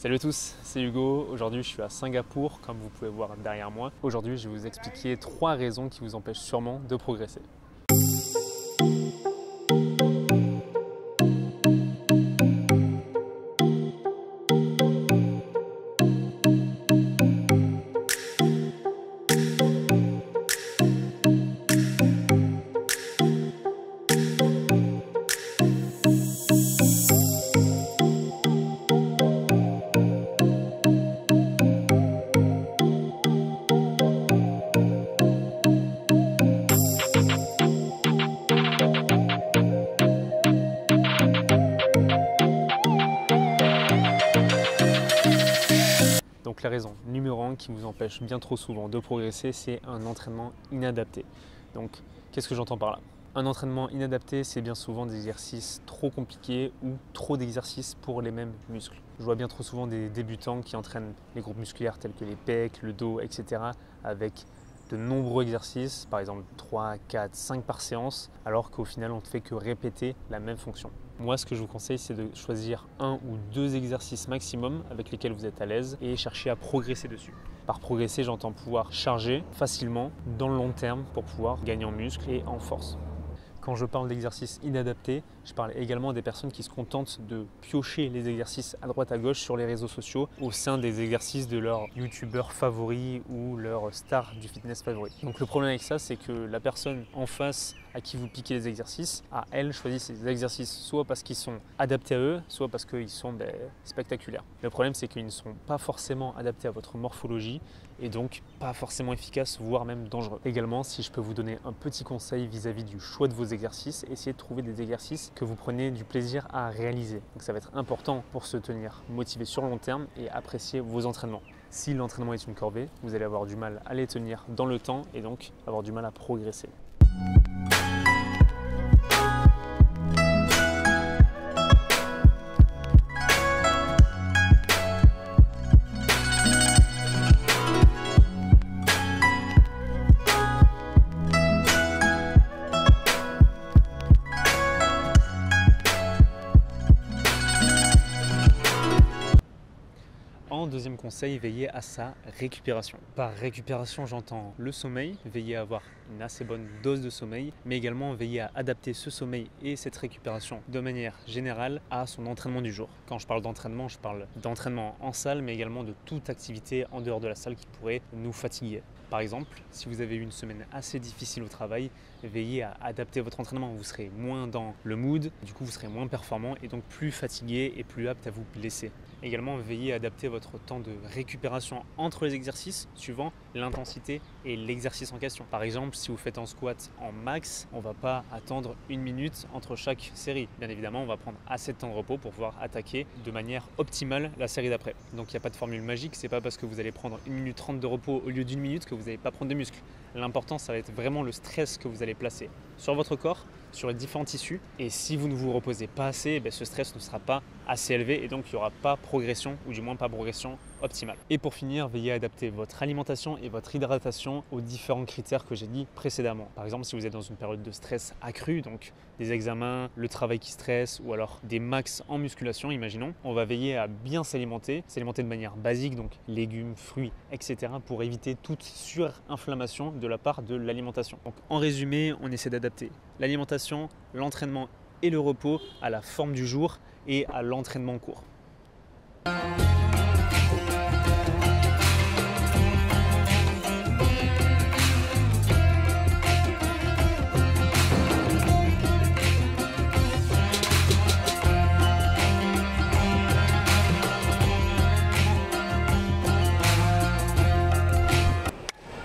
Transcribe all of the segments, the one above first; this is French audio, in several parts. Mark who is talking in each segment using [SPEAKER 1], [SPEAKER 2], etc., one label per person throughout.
[SPEAKER 1] Salut à tous, c'est Hugo. Aujourd'hui, je suis à Singapour, comme vous pouvez voir derrière moi. Aujourd'hui, je vais vous expliquer 3 raisons qui vous empêchent sûrement de progresser. Donc la raison numéro 1 qui vous empêche bien trop souvent de progresser, c'est un entraînement inadapté. Donc qu'est-ce que j'entends par là? Un entraînement inadapté, c'est bien souvent des exercices trop compliqués ou trop d'exercices pour les mêmes muscles. Je vois bien trop souvent des débutants qui entraînent les groupes musculaires tels que les pecs, le dos, etc. avec de nombreux exercices, par exemple 3, 4, 5 par séance, alors qu'au final on ne fait que répéter la même fonction. Moi, ce que je vous conseille, c'est de choisir 1 ou 2 exercices maximum avec lesquels vous êtes à l'aise et chercher à progresser dessus. Par progresser, j'entends pouvoir charger facilement dans le long terme pour pouvoir gagner en muscle et en force. Quand je parle d'exercices inadaptés, je parle également des personnes qui se contentent de piocher les exercices à droite à gauche sur les réseaux sociaux au sein des exercices de leur youtubeur favori ou leur star du fitness favori. Donc le problème avec ça, c'est que la personne en face à qui vous piquez les exercices, elle choisit ces exercices soit parce qu'ils sont adaptés à eux, soit parce qu'ils sont spectaculaires. Le problème, c'est qu'ils ne sont pas forcément adaptés à votre morphologie et donc pas forcément efficaces, voire même dangereux. Également, si je peux vous donner un petit conseil vis-à-vis du choix de vos exercices, essayez de trouver des exercices que vous prenez du plaisir à réaliser. Donc ça va être important pour se tenir motivé sur le long terme et apprécier vos entraînements. Si l'entraînement est une corvée, vous allez avoir du mal à les tenir dans le temps et donc avoir du mal à progresser. Deuxième conseil, veillez à sa récupération. Par récupération, j'entends le sommeil, veillez à avoir une assez bonne dose de sommeil, mais également veillez à adapter ce sommeil et cette récupération de manière générale à son entraînement du jour. Quand je parle d'entraînement, je parle d'entraînement en salle, mais également de toute activité en dehors de la salle qui pourrait nous fatiguer. Par exemple, si vous avez eu une semaine assez difficile au travail, veillez à adapter votre entraînement. Vous serez moins dans le mood, du coup vous serez moins performant et donc plus fatigué et plus apte à vous blesser. Également, veillez à adapter votre temps de récupération entre les exercices suivant l'intensité et l'exercice en question. Par exemple, si vous faites un squat en max, on ne va pas attendre 1 minute entre chaque série. Bien évidemment, on va prendre assez de temps de repos pour pouvoir attaquer de manière optimale la série d'après. Donc il n'y a pas de formule magique, c'est pas parce que vous allez prendre 1 minute 30 de repos au lieu d'1 minute que vous n'allez pas prendre de muscles. L'important, ça va être vraiment le stress que vous allez placer sur votre corps, sur les différents tissus. Et si vous ne vous reposez pas assez, ce stress ne sera pas assez élevé et donc il n'y aura pas progression ou du moins pas progression optimale. Et pour finir, veillez à adapter votre alimentation et votre hydratation aux différents critères que j'ai dit précédemment. Par exemple, si vous êtes dans une période de stress accru, donc des examens, le travail qui stresse ou alors des max en musculation, imaginons, on va veiller à bien s'alimenter de manière basique, donc légumes, fruits, etc. pour éviter toute surinflammation de la part de l'alimentation. Donc en résumé, on essaie d'adapter l'alimentation, l'entraînement et le repos à la forme du jour et à l'entraînement en cours.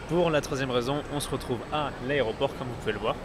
[SPEAKER 1] Pour la troisième raison, on se retrouve à l'aéroport comme vous pouvez le voir.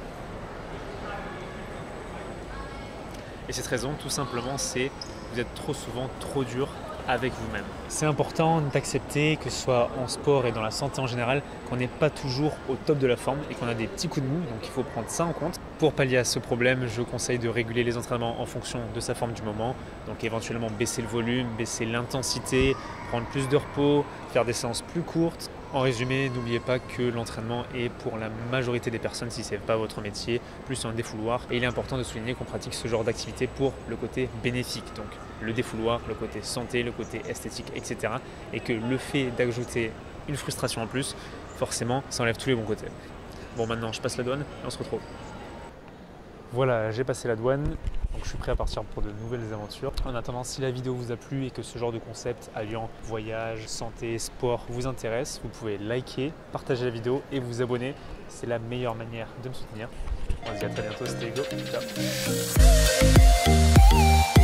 [SPEAKER 1] Et cette raison, tout simplement, c'est que vous êtes trop souvent trop dur avec vous-même. C'est important d'accepter, que ce soit en sport et dans la santé en général, qu'on n'est pas toujours au top de la forme et qu'on a des petits coups de mou, donc il faut prendre ça en compte. Pour pallier à ce problème, je conseille de réguler les entraînements en fonction de sa forme du moment, donc éventuellement baisser le volume, baisser l'intensité, prendre plus de repos, faire des séances plus courtes. En résumé, n'oubliez pas que l'entraînement est pour la majorité des personnes, si ce n'est pas votre métier, plus un défouloir. Et il est important de souligner qu'on pratique ce genre d'activité pour le côté bénéfique. Donc le défouloir, le côté santé, le côté esthétique, etc. Et que le fait d'ajouter une frustration en plus, forcément, ça enlève tous les bons côtés. Bon, maintenant, je passe la douane et on se retrouve. Voilà, j'ai passé la douane, donc je suis prêt à partir pour de nouvelles aventures. En attendant, si la vidéo vous a plu et que ce genre de concept alliant voyage, santé, sport vous intéresse, vous pouvez liker, partager la vidéo et vous abonner. C'est la meilleure manière de me soutenir. On se dit à très bientôt, c'était Hugo. Ciao.